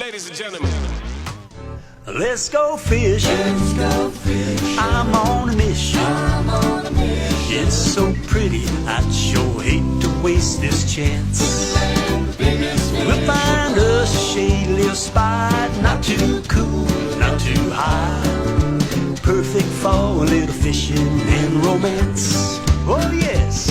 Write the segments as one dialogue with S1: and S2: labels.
S1: ladies and gentlemen.
S2: Let's go fishing. I'm on a mission. It's so pretty, I'd sure hate to waste this chance. We'll find a shady little spot, not too cool, not too high. Perfect for a little fishing and romance. Oh yes.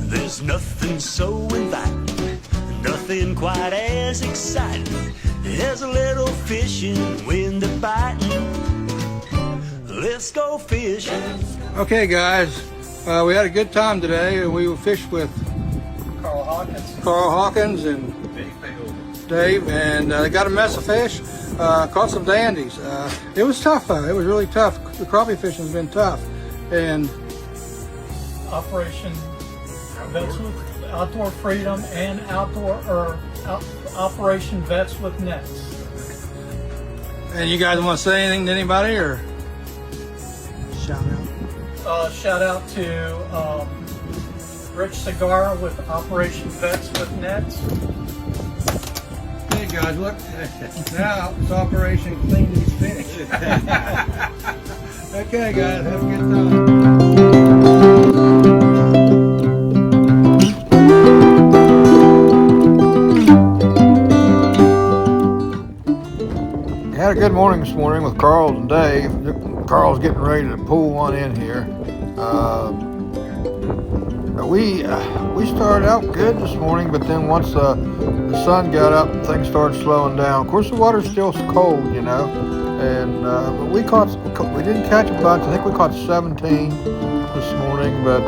S2: There's nothing so inviting, nothing quite as exciting as a little fishing when they're biting. Let's go fishing.
S3: Okay, guys, we had a good time today. We fished with Carl Hawkins and Dave, and they got a mess of fish. Caught some dandies. It was tough though. It was really tough. The crappie fishing has been tough, and
S4: Operation Vets with Outdoor Freedom and Operation Vets with Nets.
S3: And you guys want to say anything to anybody or shout out?
S4: Shout out to Rich Cigar with Operation Vets with Nets.
S3: Hey guys, look, now it's Operation Clean These Fish. Okay guys, have a good time. Had a good morning this morning with Carl and Dave. Carl's getting ready to pull one in here. We started out good this morning, but then once the sun got up, things started slowing down. Of course, the water's still cold, you know, and but we didn't catch a bunch. I think we caught 17 this morning, but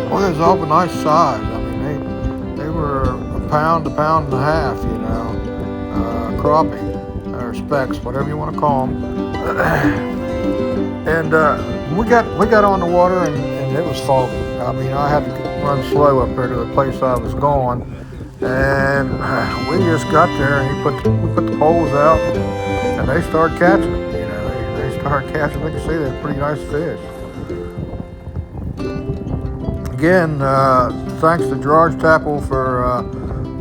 S3: boy, it was all a nice size. I mean, they were a pound and a half, you know, crappie. Or specks, whatever you want to call them, and we got on the water and it was foggy. I mean, I had to run slow up there to the place I was going, and we just got there and we put the poles out and they started catching. You know, they started catching. We can see they're pretty nice fish. Again, thanks to George Tapple for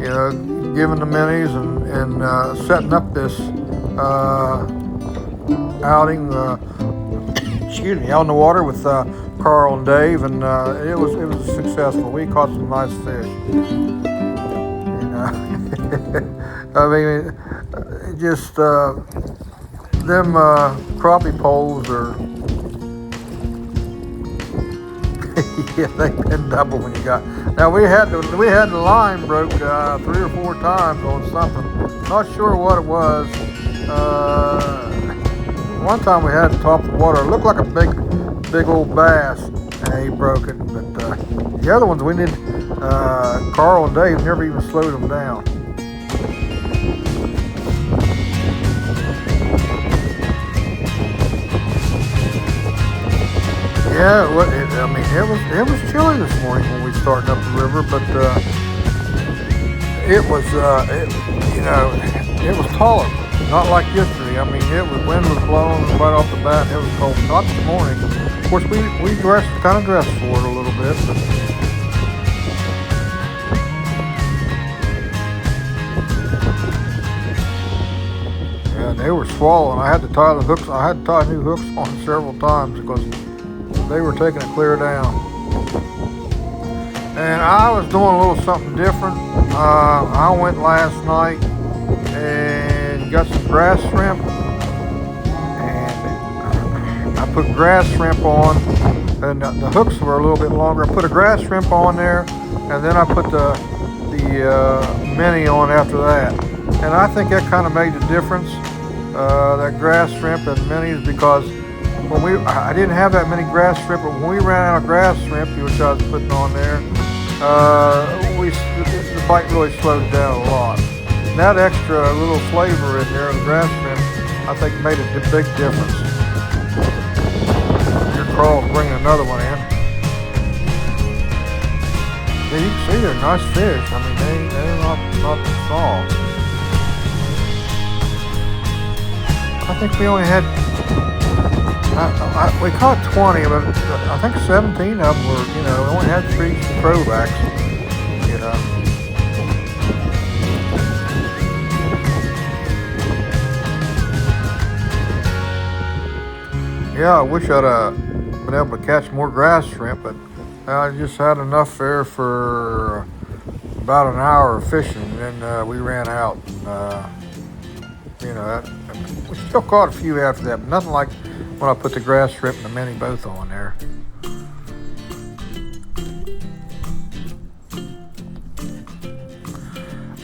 S3: you know, giving the minis and setting up this outing, excuse me, out in the water with Carl and Dave, and it was successful. We caught some nice fish. You know, I mean, just them crappie poles are, yeah, they've been double when you got. Now we had the line broke 3 or 4 times on something. Not sure what it was. One time we had to top the water. It looked like a big old bass, and he broke it. But the other ones we did. Carl and Dave never even slowed them down. Yeah, I mean, it was chilly this morning when we started up the river, but it was you know, it was tolerable. Not like yesterday. I mean, wind was blowing right off the bat. It was cold. Not this morning. Of course, we kind of dressed for it a little bit, but yeah, they were swallowing. I had to tie the hooks. I had to tie new hooks on several times because they were taking it clear down. And I was doing a little something different. I went last night and got some grass shrimp, and I put grass shrimp on, and the hooks were a little bit longer. I put a grass shrimp on there, and then I put the mini on after that. And I think that kind of made the difference, that grass shrimp and minis, because I didn't have that many grass shrimp, but when we ran out of grass shrimp, which I was putting on there, the bite really slowed down a lot. And that extra little flavor in there, the grass shrimp, I think made a big difference. Here Carl's bringing another one in. Yeah, you can see they're nice fish. I mean, they're not small. I think we only had, we caught 20, but I think 17 of them were, we only had 3 throwbacks, you know. Yeah, I wish I'd been able to catch more grass shrimp, but I just had enough there for about an hour of fishing, and then we ran out. We still caught a few after that, but nothing like when I put the grass shrimp and the mini both on there.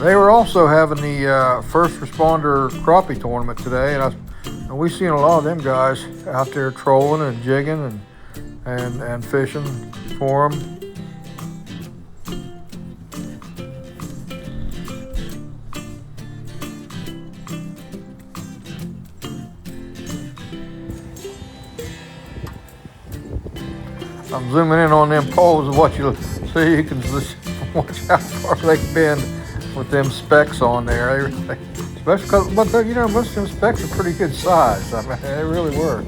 S3: They were also having the first responder crappie tournament today, and we seen a lot of them guys out there trolling and jigging and fishing for them. I'm zooming in on them poles of what you see. You can just watch how far they can bend with them specks on there. Especially because, most of them specks are pretty good size. I mean, they really were.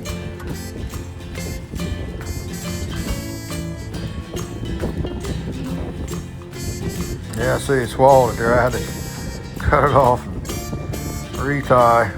S3: Yeah, I see it swallowed it there. I had to cut it off and retie.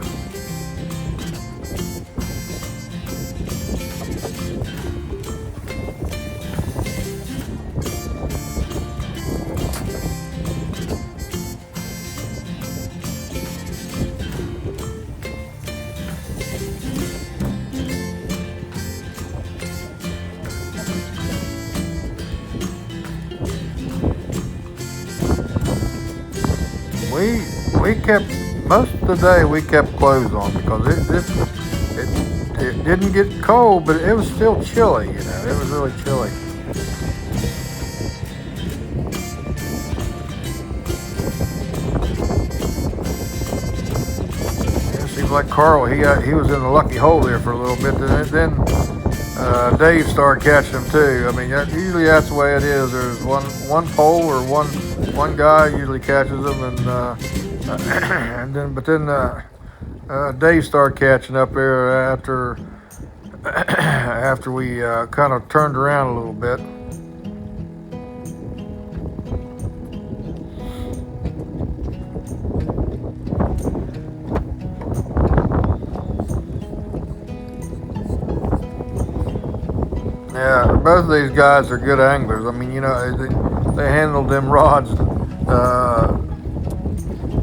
S3: We kept, most of the day we kept clothes on because it didn't get cold, but it was still chilly, It was really chilly. It seems like Carl, he was in the lucky hole there for a little bit, then Dave started catching them too. I mean, usually that's the way it is. There's one pole or one guy usually catches them, and then Dave started catching up there after we kind of turned around a little bit. Yeah, both of these guys are good anglers. I mean, they handled them rods,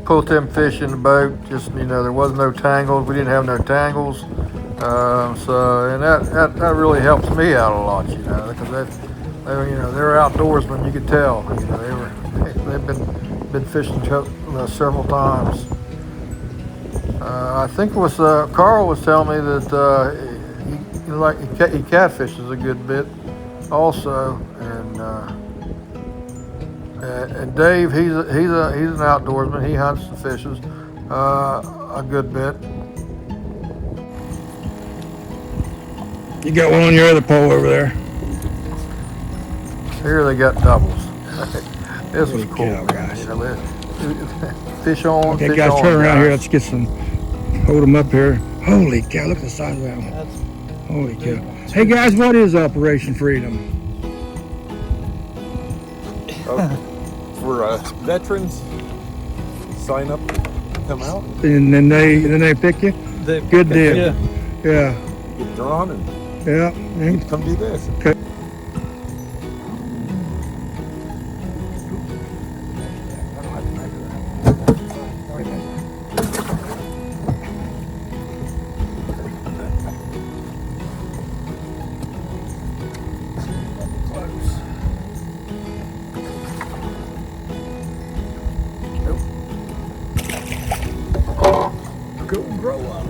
S3: pulled them fish in the boat. Just, there was no tangles. We didn't have no tangles. And that really helps me out a lot, because they're outdoorsmen. You could tell. They've been fishing several times. I think it was Carl was telling me that he catfishes a good bit, also, and Dave, he's an outdoorsman. He hunts and fishes a good bit.
S1: You got one on your other pole over there.
S3: Here they got doubles. This was cool,
S1: cow, guys.
S3: Fish on.
S1: Okay,
S3: fish
S1: guys,
S3: on,
S1: turn around
S3: guys.
S1: here. Let's get some. Hold them up here. Holy cow! Look at the size of that one. Holy cow! Hey guys, what is Operation Freedom?
S5: For veterans, sign up, come out,
S1: And then they pick you. Good deal. Yeah.
S5: get drawn, and
S1: Yeah.
S5: come do this.
S1: Okay.
S5: Go grow up.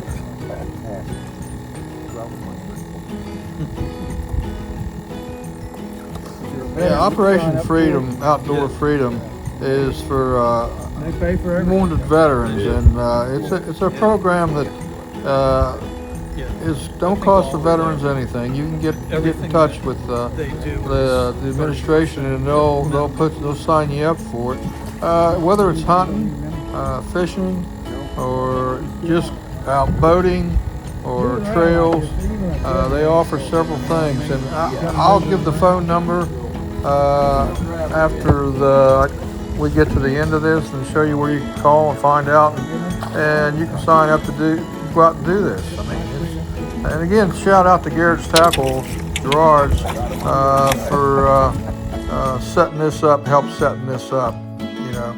S3: Yeah, Operation Freedom, Outdoor Freedom, is for
S1: They pay for everything.
S3: wounded veterans, and it's a program that don't cost the veterans anything. You can get in touch with
S4: they do
S3: the administration, and they'll sign you up for it. Whether it's hunting, fishing, or just out boating or trails, they offer several things. And I'll give the phone number after we get to the end of this and show you where you can call and find out, and you can sign up to go out and do this. I mean, and again, shout out to Garrett's Tackle Gerards for setting this up, help setting this up. You know,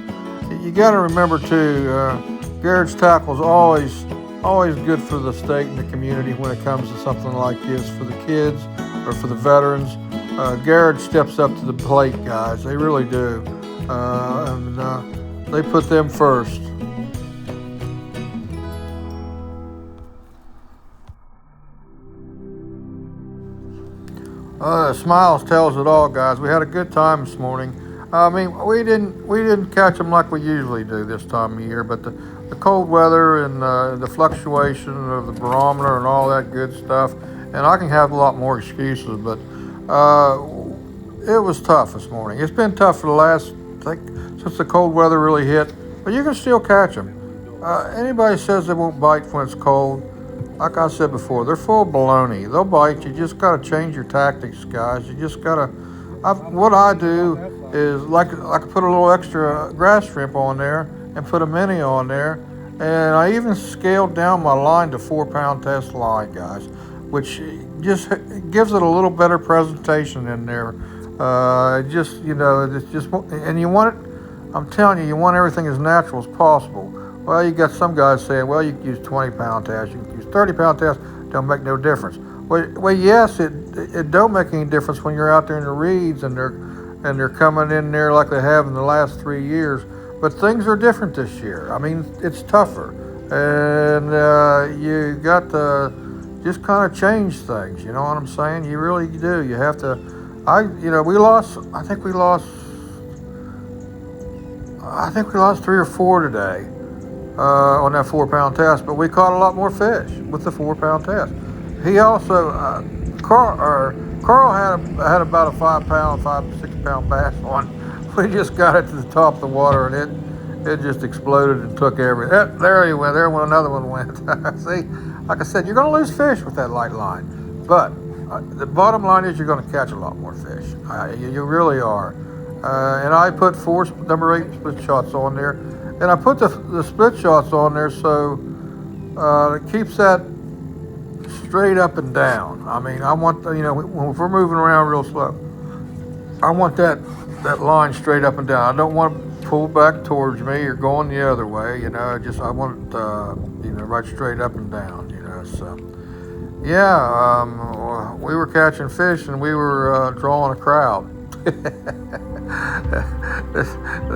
S3: you got to remember too, Garrett's Tackle is always good for the state and the community when it comes to something like this for the kids or for the veterans. Garrett steps up to the plate, guys. They really do. And they put them first. Smiles tells it all, guys. We had a good time this morning. I mean, we didn't catch them like we usually do this time of year, but the cold weather and the fluctuation of the barometer and all that good stuff, and I can have a lot more excuses, but it was tough this morning. It's been tough for the last, I think, since the cold weather really hit, but you can still catch them. Anybody says they won't bite when it's cold, like I said before, they're full of baloney. They'll bite. You just got to change your tactics, guys. You just got to, what I do is like I could put a little extra grass shrimp on there and put a mini on there, and I even scaled down my line to 4-pound test line, guys, which just gives it a little better presentation in there. It's just, and you want it, I'm telling you, you want everything as natural as possible. Well, you got some guys saying, well, you can use 20-pound test, you can use 30-pound test, don't make no difference. Well, yes, it don't make any difference when you're out there in the reeds and they're coming in there like they have in the last 3 years. But things are different this year. I mean, it's tougher, and you got to just kind of change things. You know what I'm saying? You really do. You have to. We lost. I think we lost 3 or 4 today on that 4-pound test. But we caught a lot more fish with the 4-pound test. He also Carl had about a 5-6-pound bass on. We just got it to the top of the water, and it just exploded and took everything. There he went. There went another one went. See, like I said, you're going to lose fish with that light line, but the bottom line is you're going to catch a lot more fish. You really are. And I put 4 number 8 split shots on there, and I put the split shots on there so it keeps that straight up and down. I mean, I want when we're moving around real slow, I want that line straight up and down. I don't want to pull back towards me or going the other way. I want it right straight up and down. So yeah, we were catching fish and we were drawing a crowd.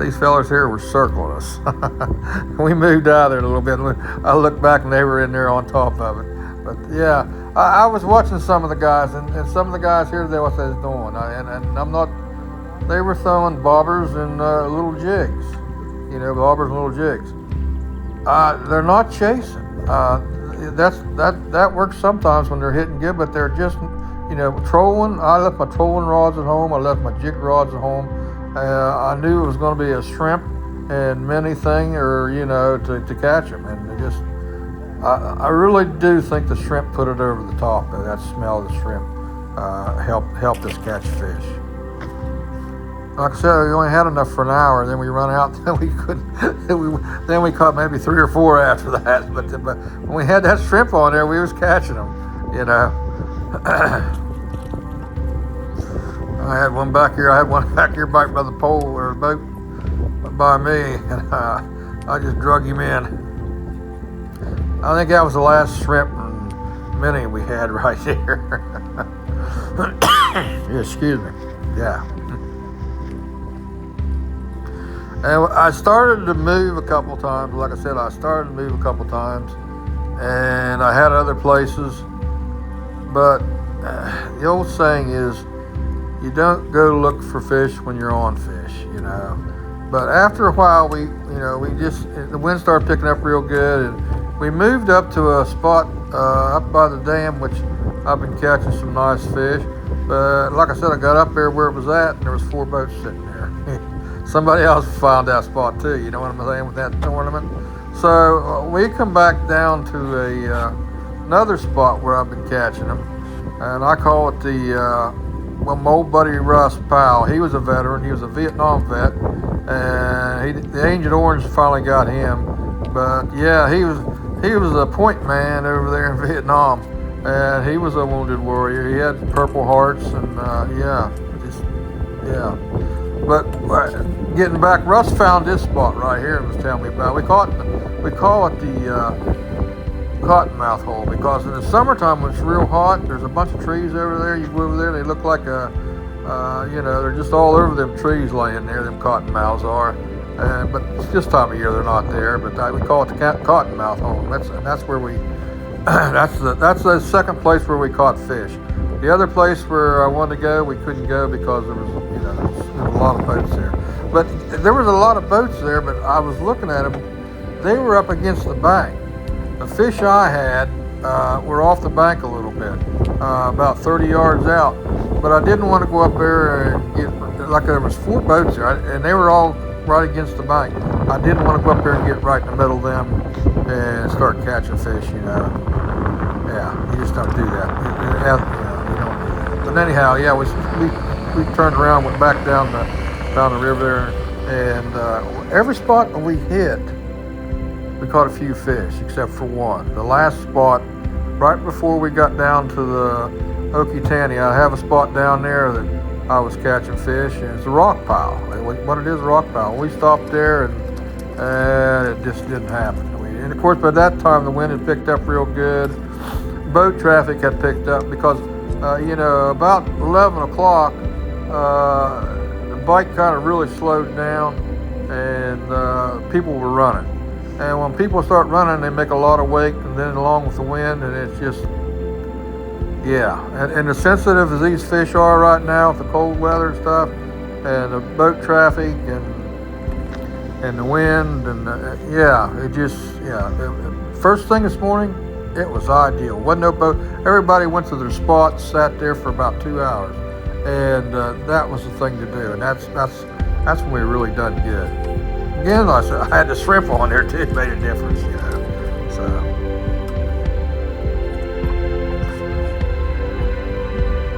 S3: These fellas here were circling us. We moved out of there a little bit. I looked back and they were in there on top of it. But yeah, I was watching some of the guys, and some of the guys here today what they was doing, and I'm not. They were throwing bobbers and little jigs, bobbers and little jigs. They're not chasing. That works sometimes when they're hitting good, but they're just, trolling. I left my trolling rods at home. I left my jig rods at home. I knew it was going to be a shrimp and mini thing, or to catch them, and they just. I really do think the shrimp put it over the top. That smell of the shrimp helped us catch fish. Like I said, we only had enough for an hour, then we run out. Then we couldn't. Then we caught maybe 3 or 4 after that. But when we had that shrimp on there, we was catching them. I had one back here. I had one back here back by the pole or the boat by me, and I just drug him in. I think that was the last shrimp and mini we had right here. Yeah, excuse me. Yeah. And I started to move a couple times. Like I said, I started to move a couple times, and I had other places. But the old saying is, you don't go look for fish when you're on fish, But after a while, the wind started picking up real good, and we moved up to a spot up by the dam, which I've been catching some nice fish. But like I said, I got up there where it was at, and there was 4 boats sitting there. Somebody else found that spot too. You know what I'm saying with that tournament. So we come back down to another spot where I've been catching them, and I call it well, my old buddy Russ Powell. He was a veteran. He was a Vietnam vet, and the Agent Orange finally got him. But yeah, he was a point man over there in Vietnam, and he was a wounded warrior. He had Purple Hearts, and yeah. But getting back, Russ found this spot right here and was telling me about. We call it the cottonmouth hole, because in the summertime when it's real hot, there's a bunch of trees over there. You go over there, they look like they're just all over them trees laying there. Them cottonmouths are, but it's this time of year they're not there. But we call it the cottonmouth hole. That's where we. That's the second place where we caught fish. The other place where I wanted to go, we couldn't go because there was a lot of boats there. But there was a lot of boats there, but I was looking at them. They were up against the bank. The fish I had were off the bank a little bit, about 30 yards out. But I didn't want to go up there and get, like there was 4 boats there, and they were all right against the bank. I didn't want to go up there and get right in the middle of them and start catching fish, Yeah, you just don't do that. But anyhow, yeah, we turned around, went back down the river there, and every spot we hit, we caught a few fish, except for one. The last spot, right before we got down to the Okeechobee, I have a spot down there that I was catching fish, and it's a rock pile. What it is, a rock pile. We stopped there, and it just didn't happen. And of course, by that time, the wind had picked up real good. Boat traffic had picked up because, about 11 o'clock, the bike kind of really slowed down, and people were running. And when people start running, they make a lot of wake, and then along with the wind, and it's just, and as sensitive as these fish are right now with the cold weather and stuff, and the boat traffic, and the wind, and first thing this morning, it was ideal. Wasn't no boat. Everybody went to their spots, sat there for about 2 hours, and that was the thing to do. And that's when we really done good. Again, like I said, I had the shrimp on there too. It made a difference, So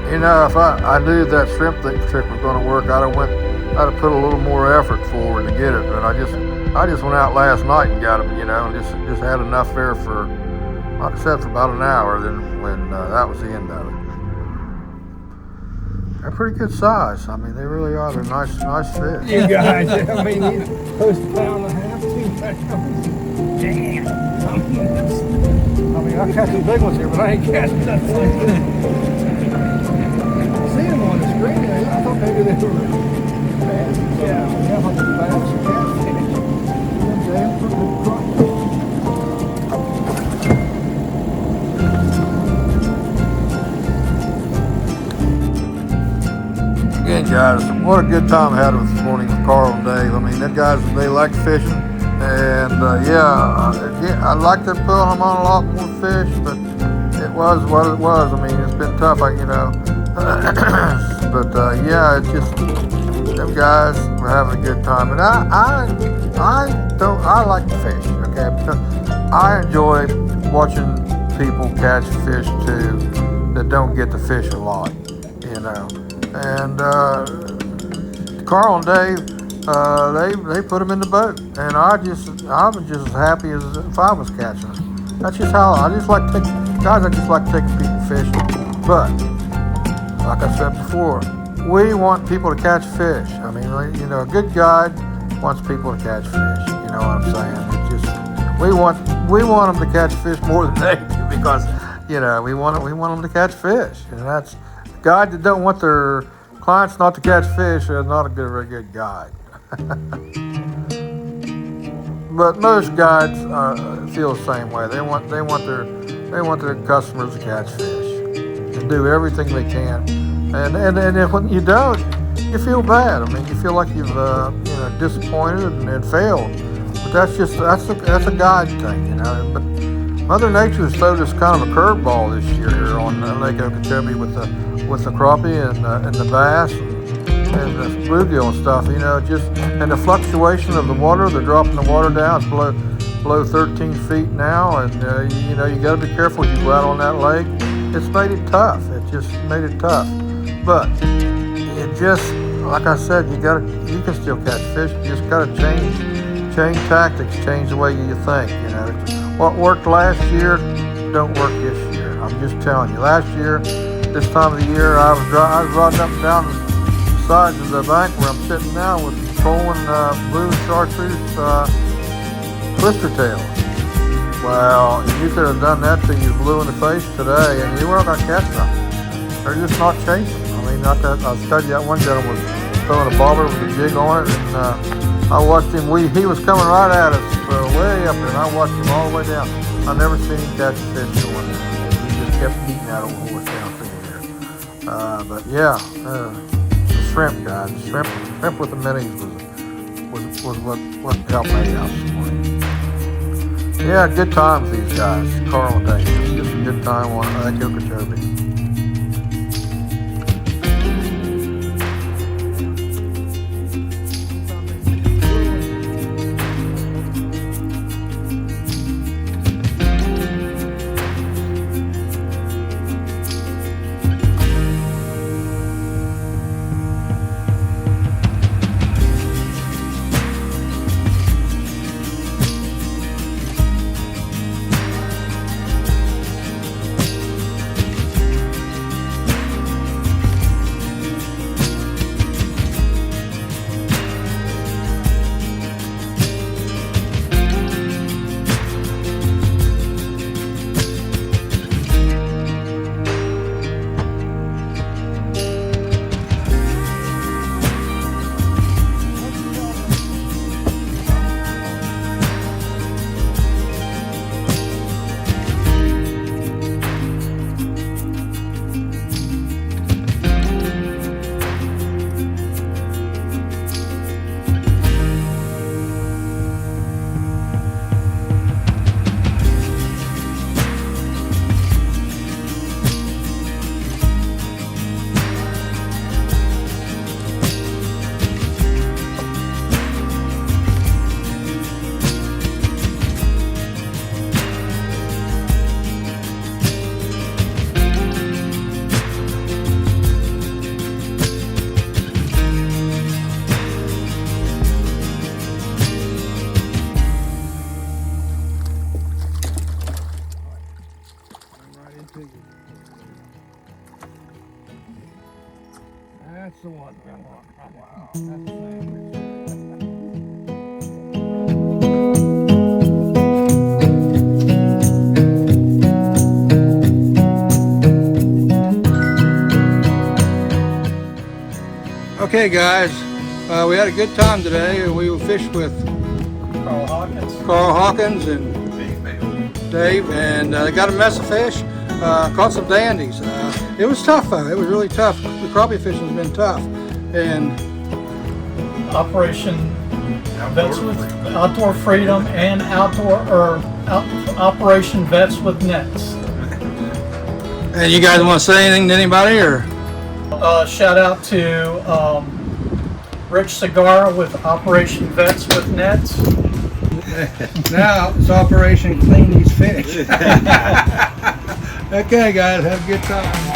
S3: if I knew that shrimp trick was going to work, I'd have put a little more effort forward to get it. But I just went out last night and got them, and just had enough there for, like I said, for about an hour. Then when that was the end of it. They're pretty good size. I mean, they really are. They're nice fish.
S1: You guys, I mean, he's close to 1.5 pounds, 2 pounds. Damn. I catch the big ones here, but I ain't catching that thing. I see them on the screen there. I thought maybe they were bass. Yeah, like a bass or catfish. Damn, pretty good crop.
S3: Again, guys, what a good time I had this morning with Carl and Dave. I mean, that guys, they like fishing, and I'd like to put them on a lot more fish, but it was what it was. I mean, it's been tough, but it's just them guys were having a good time, and I like to fish, okay, because I enjoy watching people catch fish too that don't get to fish a lot, And Carl and Dave, they put them in the boat, and I was just as happy as if I was catching them. That's just how I just like taking people fishing. But like I said before, we want people to catch fish. I mean, a good guide wants people to catch fish. You know what I'm saying? It's just we want them to catch fish more than they do, because we want them to catch fish, and that's. Guide that don't want their clients not to catch fish is not a very good guide. But most guides feel the same way. They want their customers to catch fish and do everything they can. And when you don't, you feel bad. I mean, you feel like you've disappointed and failed. But that's a guide thing, But Mother Nature's thrown us kind of a curveball this year here on Lake Okeechobee with the crappie and the bass and the bluegill and stuff. You know, just and the fluctuation of the water. They're dropping the water down. It's below 13 feet now, and you know, you got to be careful as you go out on that lake. It's made it tough. It just made it tough. But it just, like I said, you can still catch fish. You just got to change tactics, change the way you think. You know, what worked last year don't work this year. I'm just telling you. Last year, this time of the year, I was riding up and down the sides of the bank where I'm sitting now with trolling blue chartreuse twister tails. Well, you could have done that till you was blue in the face today, and you weren't going to catch nothing. They're just not chasing. I mean, not that I was telling you that one gentleman was throwing a bobber with a jig on it, and I watched him. He was coming right at us way up there, and I watched him all the way down. I never seen him catch a fish doing that. He just kept beating that old horse down through here. But yeah, shrimp, guys. Shrimp with the minis was what helped me out this morning. Yeah, good time for these guys. Carl and Dave. It's just a good time on Lake Okeechobee. That's the one. Wow, that's the Okay, guys, we had a good time today. We fished with Carl Hawkins and Dave, and they got a mess of fish. Caught some dandies. It was tough though. It was really tough. The crappie fishing has been tough. And
S4: Operation Vets with Outdoor Freedom and Operation Vets with Nets.
S3: And you guys want to say anything to anybody, or?
S4: Shout out to Rich Cigar with Operation Vets with Nets.
S3: Now it's Operation Clean These Fish. Okay, guys, have a good time.